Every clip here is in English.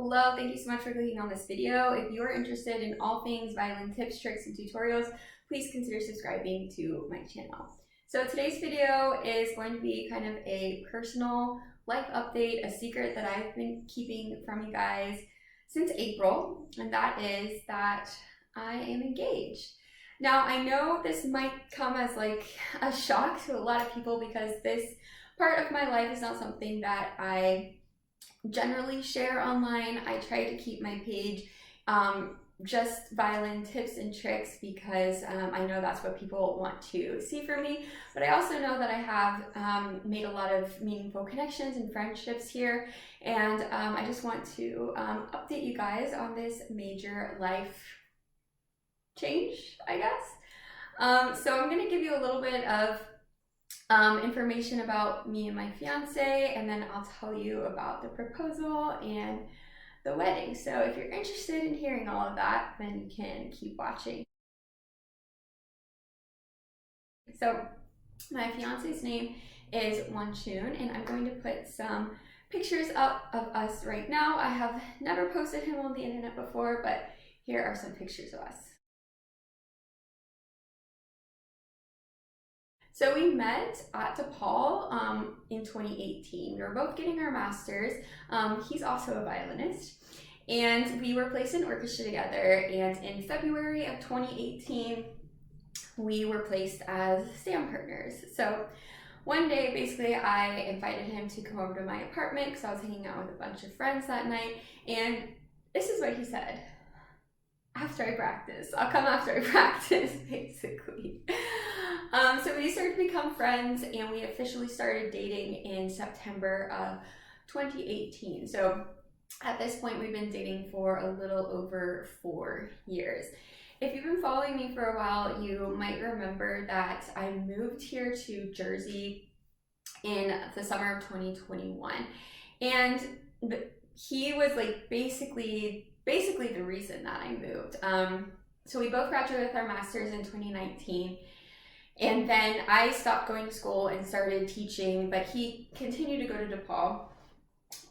Hello, thank you so much for clicking on this video. If you're interested in all things violin tips, tricks, and tutorials, please consider subscribing to my channel. So today's video is going to be kind of a personal life update, a secret that I've been keeping from you guys since April, and that is that I am engaged. Now, I know this might come as like a shock to a lot of people because this part of my life is not something that I generally share online. I try to keep my page just violin tips and tricks because I know that's what people want to see from me, but I also know that I have made a lot of meaningful connections and friendships here, and I just want to update you guys on this major life change, I guess. So I'm going to give you a little bit of information about me and my fiance, and then I'll tell you about the proposal and the wedding. So if you're interested in hearing all of that, then you can keep watching. So my fiance's name is Chun, and I'm going to put some pictures up of us right now. I have never posted him on the internet before, but here are some pictures of us. So we met at DePaul in 2018. We were both getting our masters. He's also a violinist. And we were placed in orchestra together. And in February of 2018, we were placed as stand partners. So one day, basically, I invited him to come over to my apartment because I was hanging out with a bunch of friends that night. And this is what he said. After I practice. I'll come after I practice, basically. So we started to become friends, and we officially started dating in September of 2018. So at this point, we've been dating for a little over 4 years. If you've been following me for a while, you might remember that I moved here to Jersey in the summer of 2021. And he was like basically the reason that I moved. So we both graduated with our masters in 2019. And then I stopped going to school and started teaching, but he continued to go to DePaul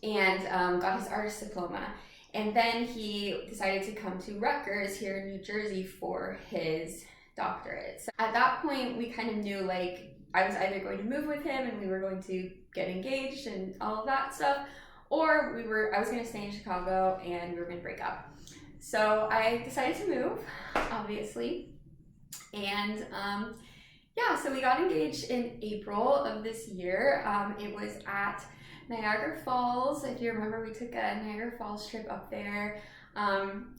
and got his artist diploma. And then he decided to come to Rutgers here in New Jersey for his doctorate. So at that point, we kind of knew like I was either going to move with him and we were going to get engaged and all of that stuff, or I was going to stay in Chicago and we were going to break up. So I decided to move, obviously, and yeah, so we got engaged in April of this year. It was at Niagara Falls. If you remember, we took a Niagara Falls trip up there.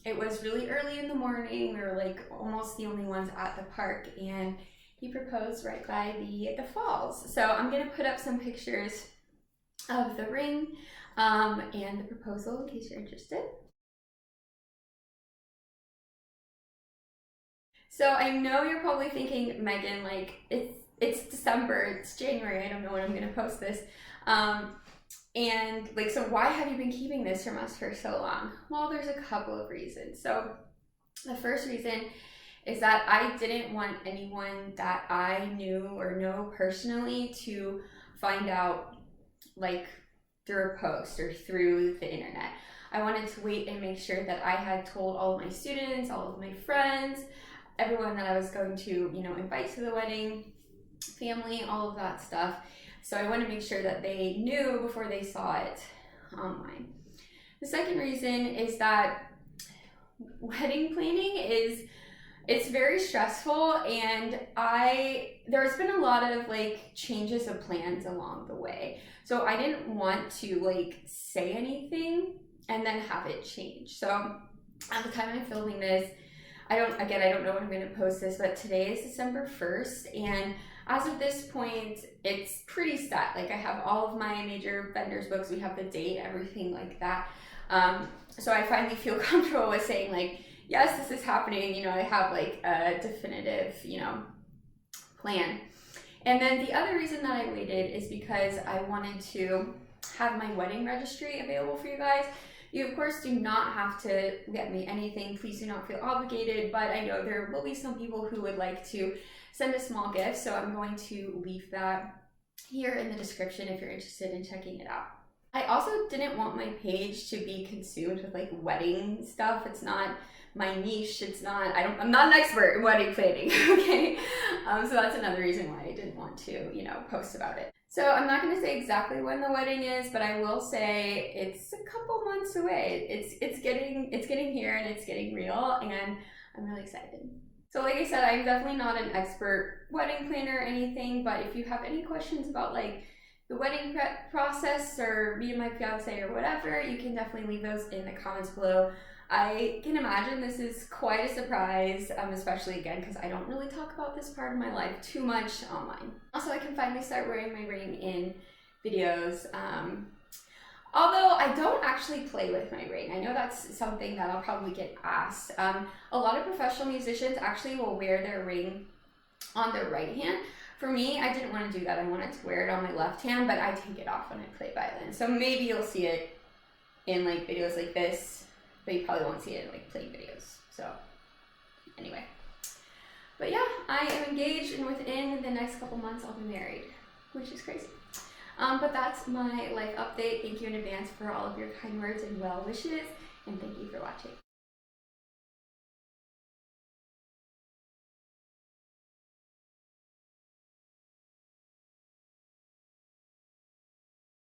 It was really early in the morning. We were like almost the only ones at the park, and he proposed right by the falls. So I'm gonna put up some pictures of the ring and the proposal in case you're interested. So I know you're probably thinking, Megan, like it's December, it's January, I don't know when I'm gonna post this. And like, so why have you been keeping this from us for so long? Well, there's a couple of reasons. So the first reason is that I didn't want anyone that I knew or know personally to find out like through a post or through the internet. I wanted to wait and make sure that I had told all of my students, all of my friends, everyone that I was going to, invite to the wedding, family, all of that stuff. So I wanted to make sure that they knew before they saw it online. The second reason is that wedding planning it's very stressful, and there's been a lot of like changes of plans along the way. So I didn't want to like say anything and then have it change. So at the time I'm filming this, I don't know when I'm going to post this, but today is December 1st, and as of this point, it's pretty set. Like I have all of my major vendors books, we have the date, everything like that. So I finally feel comfortable with saying like, yes, this is happening. I have like a definitive, plan. And then the other reason that I waited is because I wanted to have my wedding registry available for you guys. You, of course, do not have to get me anything. Please do not feel obligated, but I know there will be some people who would like to send a small gift, so I'm going to leave that here in the description if you're interested in checking it out. I also didn't want my page to be consumed with like wedding stuff. It's not my niche. It's not, I'm not an expert in wedding planning, okay? So that's another reason why I didn't want to, you know, post about it. So I'm not going to say exactly when the wedding is, but I will say it's a couple months away. It's getting here, and it's getting real, and I'm really excited. So like I said, I'm definitely not an expert wedding planner or anything, but if you have any questions about like the wedding process or me and my fiance or whatever, you can definitely leave those in the comments below. I can imagine this is quite a surprise, especially again because I don't really talk about this part of my life too much online. Also, I can finally start wearing my ring in videos. Although I don't actually play with my ring. I know that's something that I'll probably get asked. A lot of professional musicians actually will wear their ring on their right hand. For me, I didn't want to do that. I wanted to wear it on my left hand, but I take it off when I play violin. So maybe you'll see it in like videos like this, but you probably won't see it in like playing videos. So anyway. But yeah, I am engaged, and within the next couple months I'll be married, which is crazy. But that's my life update. Thank you in advance for all of your kind words and well wishes, and thank you for watching.